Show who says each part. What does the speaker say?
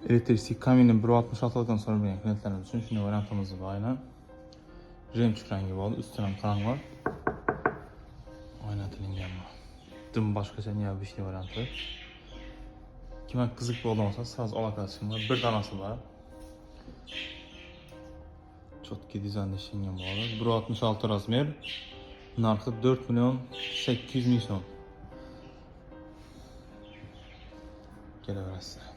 Speaker 1: Elektrik kaminin 1.66'dan sonra bir klientlerimiz için şimdi variantımızı bağlayalım. Remçik rengi oldu. Üstüne kan var. Oynatılıngan bu. Dım başka niye bir şey variantı. Kime kızık bir olmasa saz alakası var. Bir tanesi var. Çotki dizaynlaşılgan bu. 1.66 razmer. Narxı 4.800.000 so'm. Kelaverasizlar.